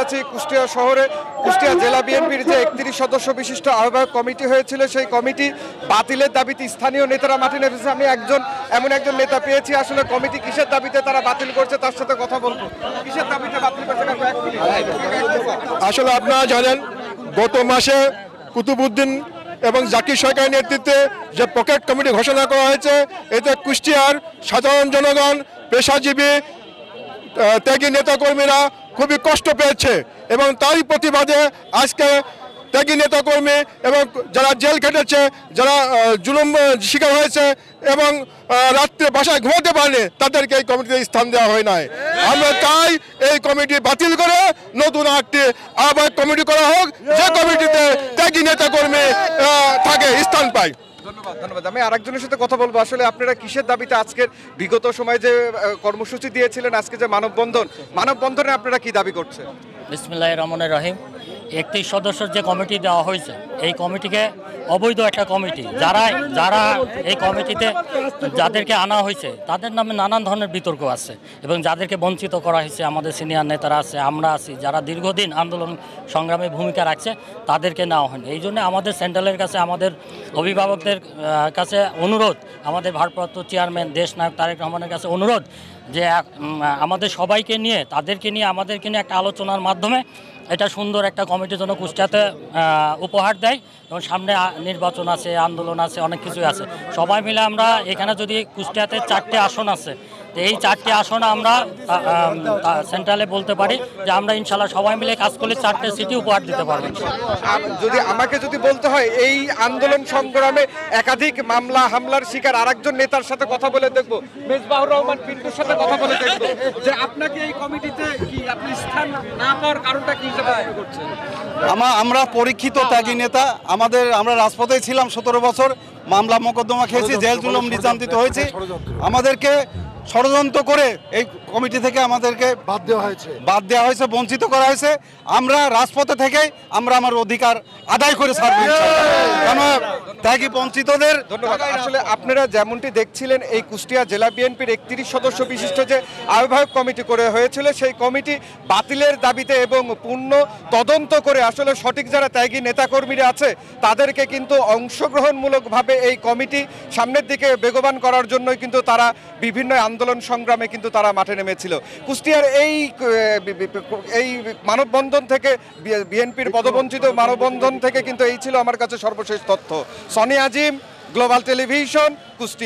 আছি কুষ্টিয়া শহরে। কুষ্টিয়া জেলা বিএনপির যে 31 সদস্য বিশিষ্ট আহ্বায়ক কমিটি হয়েছিল, সেই কমিটি বাতিলের দাবিতে স্থানীয় নেতারা মাঠে নেমেছে। আমি এমন একজন নেতা পেয়েছি, আসলে কমিটি কিসের দাবিতে তারা বাতিল করছে তার সাথে কথা বলবো। কিসের দাবিতে বাতিল করছে? আসলে আপনারা জানেন, গত মাসে কুতুবউদ্দিন এবং জাকির সরকারের নেতৃত্বে যে পকেট কমিটি ঘোষণা করা হয়েছে, এতে কুষ্টিয়ার সাধারণ জনগণ, পেশাজীবী, ত্যাগী নেতাকর্মীরা খুবই কষ্ট পেয়েছে এবং তারই প্রতিবাদে আজকে ত্যাগী নেতাকর্মী এবং যারা জেল খেটেছে, যারা জুলুম শিকার হয়েছে এবং রাত্রে বাসায় ঘুমাতে পারেনি, তাদেরকে এই কমিটিতে স্থান দেওয়া হয় নাই। আমরা তাই এই কমিটি বাতিল করে নতুন একটি আহ্বায়ক কমিটি করা হোক, যে কমিটিতে ত্যাগী নেতাকর্মী থাকে, স্থান পায়। ধন্যবাদ। আমি আরেকজনের সাথে কথা বলবো। আসলে আপনারা কিসের দাবিতে আজকের বিগত সময় যে কর্মসূচি দিয়েছিলেন, আজকে যে মানববন্ধনে আপনারা কি দাবি করছেন? বিসমিল্লাহির রহমানির রহিম। 31 সদস্যের যে কমিটি দেওয়া হয়েছে, এই কমিটিকে অবৈধ একটা কমিটি। যারা এই কমিটিতে যাদেরকে আনা হয়েছে তাদের নামে নানান ধরনের বিতর্ক আছে এবং যাদেরকে বঞ্চিত করা হয়েছে, আমাদের সিনিয়র নেতারা আছে, আমরা আছি, যারা দীর্ঘদিন আন্দোলন সংগ্রামে ভূমিকা রাখছে, তাদেরকে নেওয়া হয়নি। এই জন্য আমাদের সেন্ট্রালের কাছে, আমাদের অভিভাবকদের কাছে অনুরোধ, আমাদের ভারপ্রাপ্ত চেয়ারম্যান দেশনায়ক তারেক রহমানের কাছে অনুরোধ যে আমাদের সবাইকে নিয়ে, তাদেরকে নিয়ে, আমাদেরকে নিয়ে একটা আলোচনার মাধ্যমে এটা সুন্দর একটা কমিটির জন্য কুষ্টিয়াতে উপহার দেয়। এবং সামনে নির্বাচন আছে, আন্দোলন আছে, অনেক কিছুই আছে। সবাই মিলে আমরা এখানে যদি কুষ্টিয়াতে 4টে আসন আছে, তো এই 4টে আসন আমরা সেন্ট্রালে বলতে পারি যে আমরা ইনশাল্লাহ সবাই মিলে কাজ করলে 4টে সিটি উপহার দিতে পারবেন। আমাকে যদি বলতে হয়, এই আন্দোলন সংগ্রামে একাধিক মামলা হামলার শিকার আরেকজন নেতার সাথে কথা বলে দেখবো, মেজবাহুর রহমান পিন্টুর সাথে কথা বলে দেখবো যে আপনাকে এই কমিটিতে কি আপনি স্থান না পাওয়ার কারণটা কি হিসেবে করছেন? আমরা পরীক্ষিত ত্যাগী নেতা, আমরা রাজপথে ছিলাম 17 বছর, মামলা মোকদ্দমা খেয়েছি, জেল জুলুম নির্যাতিত হয়েছে। আমাদেরকে ষড়যন্ত্র করে এই কমিটি থেকে আমাদেরকে বাদ দেওয়া হয়েছে, বঞ্চিত করা হয়েছে। আমরা রাজপথে থেকে আমার অধিকার আদায় করে ছাড়ব, কেন ত্যাগী বঞ্চিতদের। ধন্যবাদ। আসলে আপনারা যেমনটি দেখছিলেন, এই কুষ্টিয়া জেলা বিএনপির 31 সদস্য বিশিষ্ট যে আহ্বায়ক কমিটি করে হয়েছিল, সেই কমিটি বাতিলের দাবিতে এবং পূর্ণ তদন্ত করে আসলে সঠিক যারা ত্যাগী নেতাকর্মীরা আছে তাদেরকে কিন্তু অংশগ্রহণমূলকভাবে এই কমিটি সামনের দিকে বেগবান করার জন্যই কিন্তু তারা বিভিন্ন আন্দোলন সংগ্রামে কিন্তু তারা মাঠে নেমেছিল। কুষ্টিয়ার এই মানববন্ধন থেকে, বিএনপির পদবঞ্চিত মানববন্ধন থেকে কিন্তু এই ছিল আমার কাছে সর্বশেষ তথ্য। সনি আজিম, গ্লোবাল টেলিভিশন, কুষ্টিয়া।